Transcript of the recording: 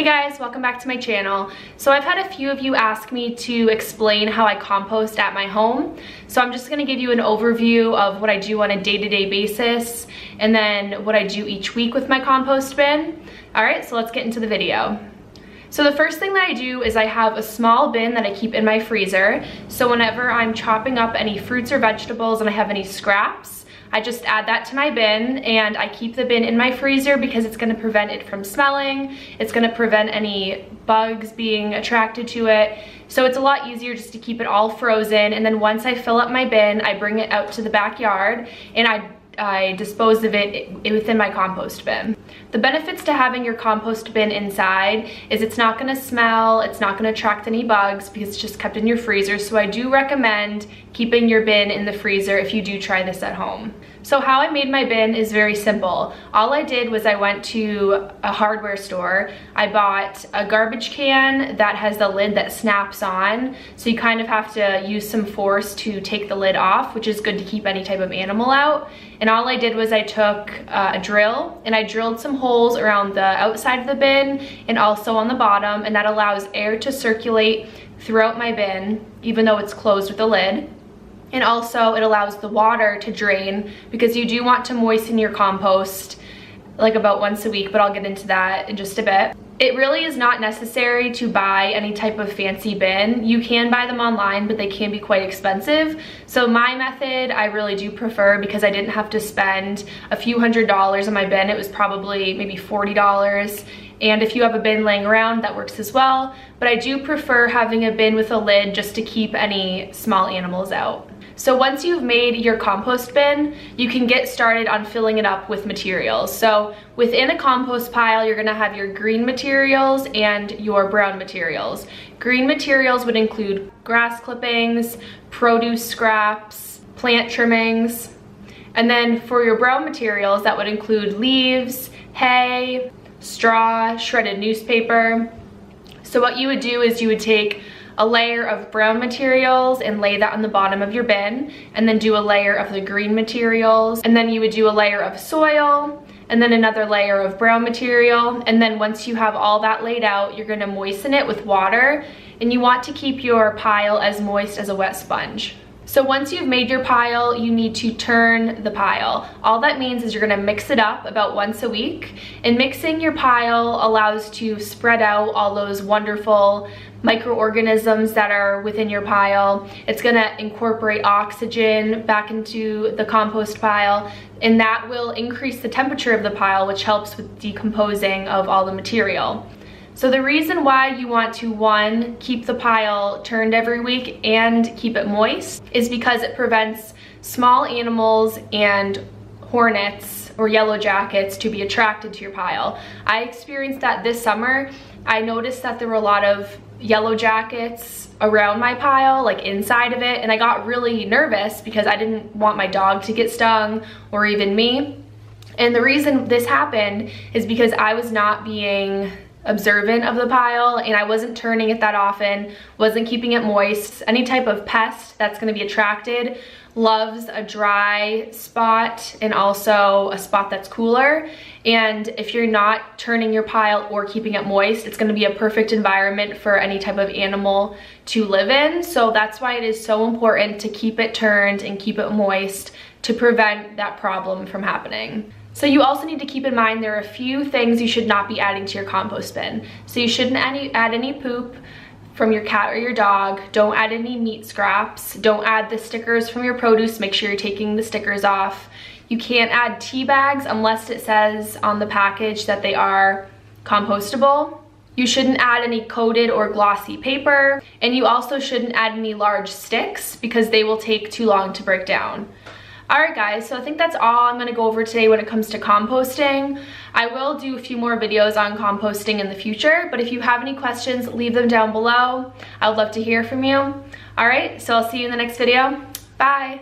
Hey guys, welcome back to my channel. So I've had a few of you ask me to explain how I compost at my home. So I'm just gonna give you an overview of what I do on a day-to-day basis and then what I do each week with my compost bin. All right, so let's get into the video. So the first thing that I do is I have a small bin that I keep in my freezer. So whenever I'm chopping up any fruits or vegetables and I have any scraps, I just add that to my bin and I keep the bin in my freezer because it's gonna prevent it from smelling. It's gonna prevent any bugs being attracted to it. So it's a lot easier just to keep it all frozen. And then once I fill up my bin, I bring it out to the backyard and I dispose of it within my compost bin. The benefits to having your compost bin inside is it's not gonna smell, it's not gonna attract any bugs because it's just kept in your freezer. So I do recommend keeping your bin in the freezer if you do try this at home. So how I made my bin is very simple. All I did was I went to a hardware store. I bought a garbage can that has the lid that snaps on. So you kind of have to use some force to take the lid off, which is good to keep any type of animal out. And all I did was I took a drill and I drilled some holes around the outside of the bin and also on the bottom, and that allows air to circulate throughout my bin, even though it's closed with a lid. And also it allows the water to drain because you do want to moisten your compost like about once a week, but I'll get into that in just a bit. It really is not necessary to buy any type of fancy bin. You can buy them online, but they can be quite expensive. So my method I really do prefer because I didn't have to spend a few $100s on my bin. It was probably maybe $40. And if you have a bin laying around, that works as well. But I do prefer having a bin with a lid just to keep any small animals out. So once you've made your compost bin, you can get started on filling it up with materials. So within a compost pile, you're gonna have your green materials and your brown materials. Green materials would include grass clippings, produce scraps, plant trimmings. And then for your brown materials, that would include leaves, hay, straw, shredded newspaper. So what you would do is you would take a layer of brown materials and lay that on the bottom of your bin, and then do a layer of the green materials, and then you would do a layer of soil, and then another layer of brown material. And then once you have all that laid out, you're gonna moisten it with water, and you want to keep your pile as moist as a wet sponge. So once you've made your pile, you need to turn the pile. All that means is you're gonna mix it up about once a week, and mixing your pile allows to spread out all those wonderful microorganisms that are within your pile. It's gonna incorporate oxygen back into the compost pile, and that will increase the temperature of the pile, which helps with decomposing of all the material. So the reason why you want to, one, keep the pile turned every week and keep it moist is because it prevents small animals and hornets or yellow jackets to be attracted to your pile. I experienced that this summer. I noticed that there were a lot of yellow jackets around my pile, like inside of it, and I got really nervous because I didn't want my dog to get stung or even me. And the reason this happened is because I was not being observant of the pile and I wasn't turning it that often, wasn't keeping it moist. Any type of pest that's going to be attracted loves a dry spot and also a spot that's cooler. And if you're not turning your pile or keeping it moist, it's going to be a perfect environment for any type of animal to live in. So that's why it is so important to keep it turned and keep it moist to prevent that problem from happening. So you also need to keep in mind there are a few things you should not be adding to your compost bin. So you shouldn't add any poop from your cat or your dog. Don't add any meat scraps. Don't add the stickers from your produce. Make sure you're taking the stickers off. You can't add tea bags unless it says on the package that they are compostable. You shouldn't add any coated or glossy paper. And you also shouldn't add any large sticks because they will take too long to break down. Alright guys, so I think that's all I'm going to go over today when it comes to composting. I will do a few more videos on composting in the future, but if you have any questions, leave them down below. I would love to hear from you. Alright, so I'll see you in the next video. Bye!